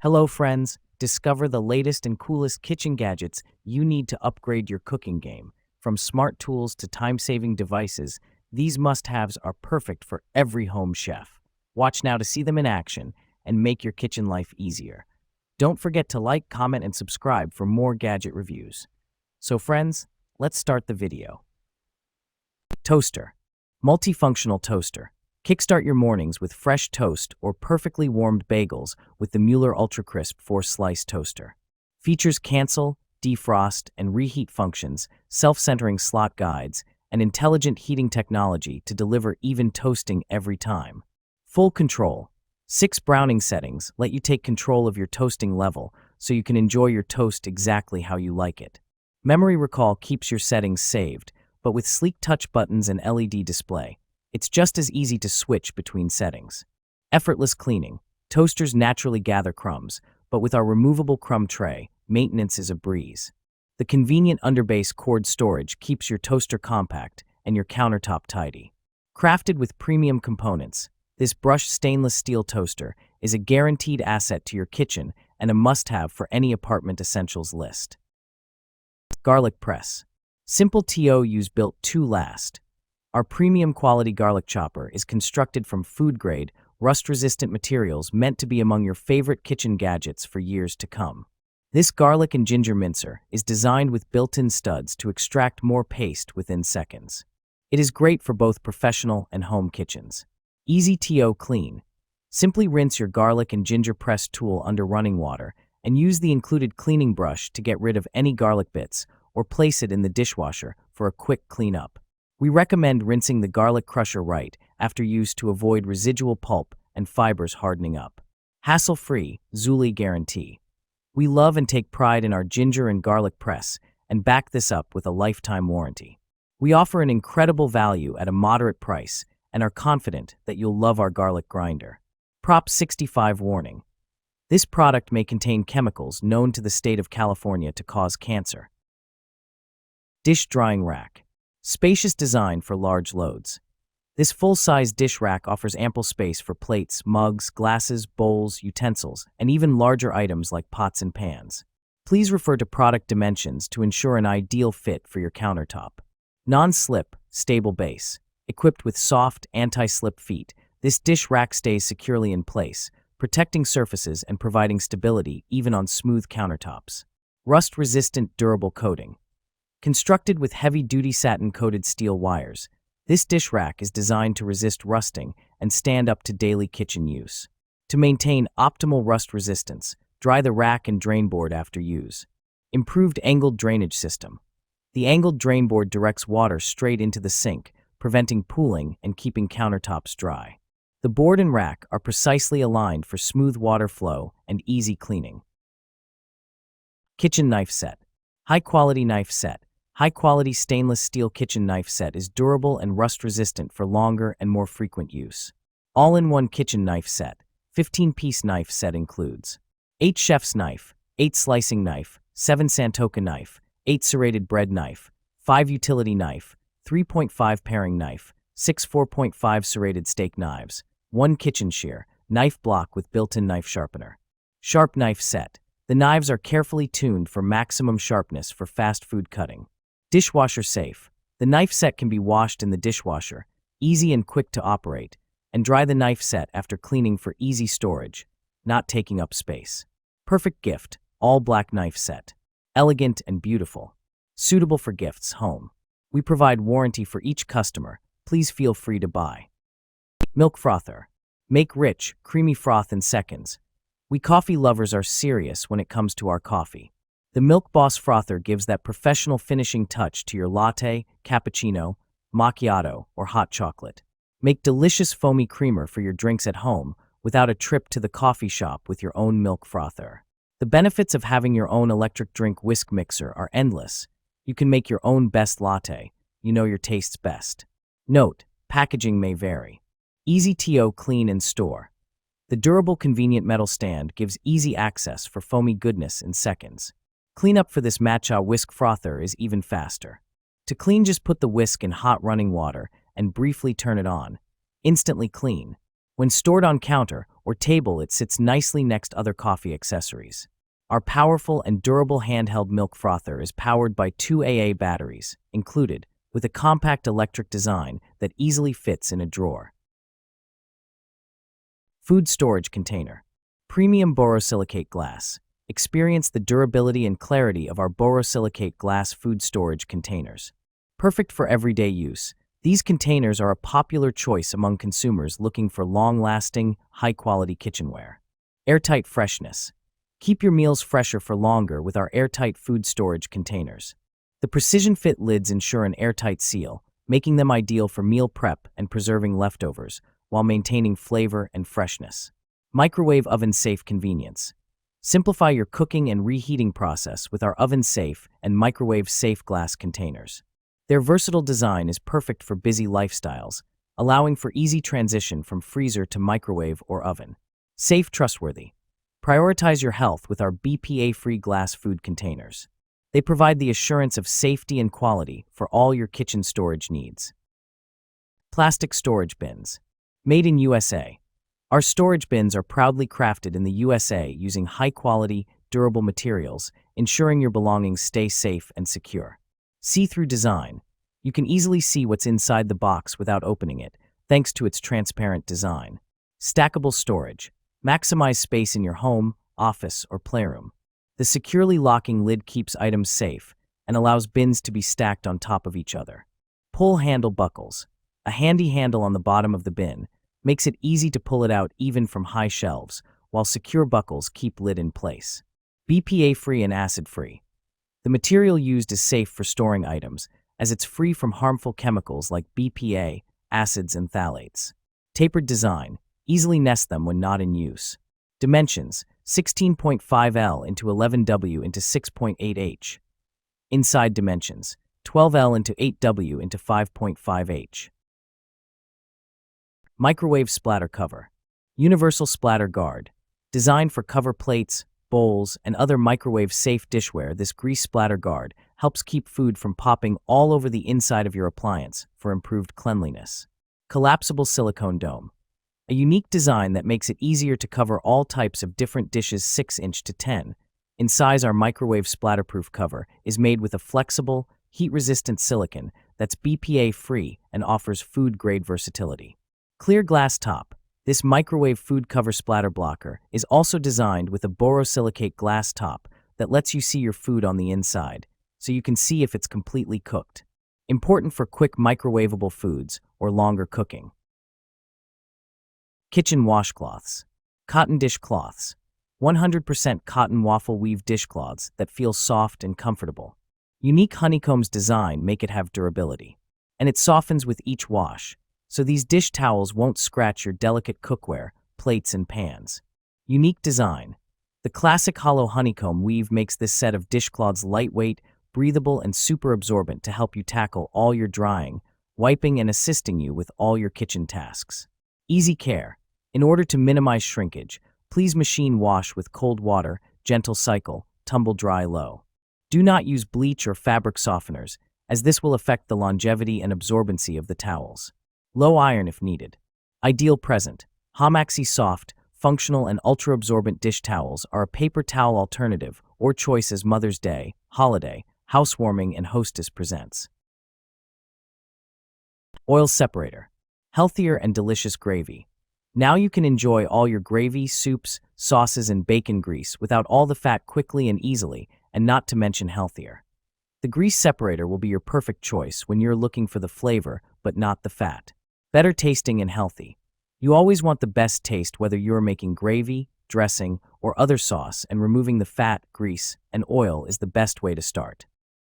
Hello friends, discover the latest and coolest kitchen gadgets you need to upgrade your cooking game. From smart tools to time-saving devices, these must-haves are perfect for every home chef. Watch now to see them in action and make your kitchen life easier. Don't forget to like, comment, and subscribe for more gadget reviews. So friends, let's start the video. Toaster. Multifunctional toaster. Kickstart your mornings with fresh toast or perfectly warmed bagels with the Mueller Ultra Crisp 4-slice toaster. Features cancel, defrost, and reheat functions, self-centering slot guides, and intelligent heating technology to deliver even toasting every time. Full control. 6 browning settings let you take control of your toasting level so you can enjoy your toast exactly how you like it. Memory recall keeps your settings saved, but with sleek touch buttons and LED display, it's just as easy to switch between settings. Effortless cleaning. Toasters naturally gather crumbs, but with our removable crumb tray, maintenance is a breeze. The convenient underbase cord storage keeps your toaster compact and your countertop tidy. Crafted with premium components, this brushed stainless steel toaster is a guaranteed asset to your kitchen and a must-have for any apartment essentials list. Garlic press. Simple TOUs built to last. Our premium quality garlic chopper is constructed from food-grade, rust-resistant materials meant to be among your favorite kitchen gadgets for years to come. This garlic and ginger mincer is designed with built-in studs to extract more paste within seconds. It is great for both professional and home kitchens. Easy TO clean. Simply rinse your garlic and ginger press tool under running water and use the included cleaning brush to get rid of any garlic bits or place it in the dishwasher for a quick cleanup. We recommend rinsing the garlic crusher right after use to avoid residual pulp and fibers hardening up. Hassle-free, Zuli guarantee. We love and take pride in our ginger and garlic press and back this up with a lifetime warranty. We offer an incredible value at a moderate price and are confident that you'll love our garlic grinder. Prop 65 warning. This product may contain chemicals known to the state of California to cause cancer. Dish drying rack. Spacious design for large loads. This full-size dish rack offers ample space for plates, mugs, glasses, bowls, utensils, and even larger items like pots and pans. Please refer to product dimensions to ensure an ideal fit for your countertop. Non-slip, stable base. Equipped with soft, anti-slip feet, this dish rack stays securely in place, protecting surfaces and providing stability even on smooth countertops. Rust-resistant, durable coating. Constructed with heavy-duty satin-coated steel wires, this dish rack is designed to resist rusting and stand up to daily kitchen use. To maintain optimal rust resistance, dry the rack and drain board after use. Improved angled drainage system. The angled drain board directs water straight into the sink, preventing pooling and keeping countertops dry. The board and rack are precisely aligned for smooth water flow and easy cleaning. Kitchen knife set. High-quality knife set. High-quality stainless steel kitchen knife set is durable and rust-resistant for longer and more frequent use. All-in-one kitchen knife set. 15-piece knife set includes 8 chef's knife, 8 slicing knife, 7 Santoka knife, 8 serrated bread knife, 5 utility knife, 3.5 paring knife, 6 4.5 serrated steak knives, 1 kitchen shear, knife block with built-in knife sharpener. Sharp knife set. The knives are carefully tuned for maximum sharpness for fast food cutting. Dishwasher safe. The knife set can be washed in the dishwasher, easy and quick to operate, and dry the knife set after cleaning for easy storage, not taking up space. Perfect gift, all black knife set. Elegant and beautiful. Suitable for gifts, home. We provide warranty for each customer. Please feel free to buy. Milk frother. Make rich, creamy froth in seconds. We coffee lovers are serious when it comes to our coffee. The Milk Boss Frother gives that professional finishing touch to your latte, cappuccino, macchiato, or hot chocolate. Make delicious foamy creamer for your drinks at home without a trip to the coffee shop with your own milk frother. The benefits of having your own electric drink whisk mixer are endless. You can make your own best latte. You know your tastes best. Note, packaging may vary. Easy TO clean and store. The durable, convenient metal stand gives easy access for foamy goodness in seconds. Cleanup for this matcha whisk frother is even faster. To clean, just put the whisk in hot running water and briefly turn it on. Instantly clean. When stored on counter or table, it sits nicely next other coffee accessories. Our powerful and durable handheld milk frother is powered by 2 AA batteries, included, with a compact electric design that easily fits in a drawer. Food storage container. Premium borosilicate glass. Experience the durability and clarity of our borosilicate glass food storage containers. Perfect for everyday use, these containers are a popular choice among consumers looking for long-lasting, high-quality kitchenware. Airtight freshness. Keep your meals fresher for longer with our airtight food storage containers. The precision-fit lids ensure an airtight seal, making them ideal for meal prep and preserving leftovers, while maintaining flavor and freshness. Microwave oven-safe convenience. Simplify your cooking and reheating process with our oven-safe and microwave-safe glass containers. Their versatile design is perfect for busy lifestyles, allowing for easy transition from freezer to microwave or oven. Safe, trustworthy. Prioritize your health with our BPA-free glass food containers. They provide the assurance of safety and quality for all your kitchen storage needs. Plastic storage bins. Made in USA. Our storage bins are proudly crafted in the USA using high-quality, durable materials, ensuring your belongings stay safe and secure. See-through design. You can easily see what's inside the box without opening it, thanks to its transparent design. Stackable storage. Maximize space in your home, office, or playroom. The securely locking lid keeps items safe and allows bins to be stacked on top of each other. Pull handle buckles. A handy handle on the bottom of the bin makes it easy to pull it out even from high shelves, while secure buckles keep lid in place. BPA-free and acid-free. The material used is safe for storing items, as it's free from harmful chemicals like BPA, acids, and phthalates. Tapered design. Easily nest them when not in use. Dimensions: 16.5L into 11W into 6.8H. Inside dimensions: 12L into 8W into 5.5H. Microwave splatter cover. Universal splatter guard. Designed for cover plates, bowls, and other microwave-safe dishware, this grease splatter guard helps keep food from popping all over the inside of your appliance for improved cleanliness. Collapsible silicone dome. A unique design that makes it easier to cover all types of different dishes 6" to 10" in size. Our microwave splatterproof cover is made with a flexible, heat-resistant silicone that's BPA-free and offers food-grade versatility. Clear glass top. This microwave food cover splatter blocker is also designed with a borosilicate glass top that lets you see your food on the inside, so you can see if it's completely cooked. Important for quick microwavable foods or longer cooking. Kitchen washcloths. Cotton dish cloths. 100% cotton waffle weave dishcloths that feel soft and comfortable. Unique honeycombs design make it have durability, and it softens with each wash, so these dish towels won't scratch your delicate cookware, plates, and pans. Unique design. The classic hollow honeycomb weave makes this set of dishcloths lightweight, breathable, and super absorbent to help you tackle all your drying, wiping, and assisting you with all your kitchen tasks. Easy care. In order to minimize shrinkage, please machine wash with cold water, gentle cycle, tumble dry low. Do not use bleach or fabric softeners, as this will affect the longevity and absorbency of the towels. Low iron if needed. Ideal present. Hamaxi soft, functional, and ultra-absorbent dish towels are a paper towel alternative or choice as Mother's Day, holiday, housewarming, and hostess presents. Oil separator. Healthier and delicious gravy. Now you can enjoy all your gravy, soups, sauces, and bacon grease without all the fat quickly and easily, and not to mention healthier. The grease separator will be your perfect choice when you're looking for the flavor but not the fat. Better tasting and healthy. You always want the best taste whether you're making gravy, dressing, or other sauce, and removing the fat, grease, and oil is the best way to start.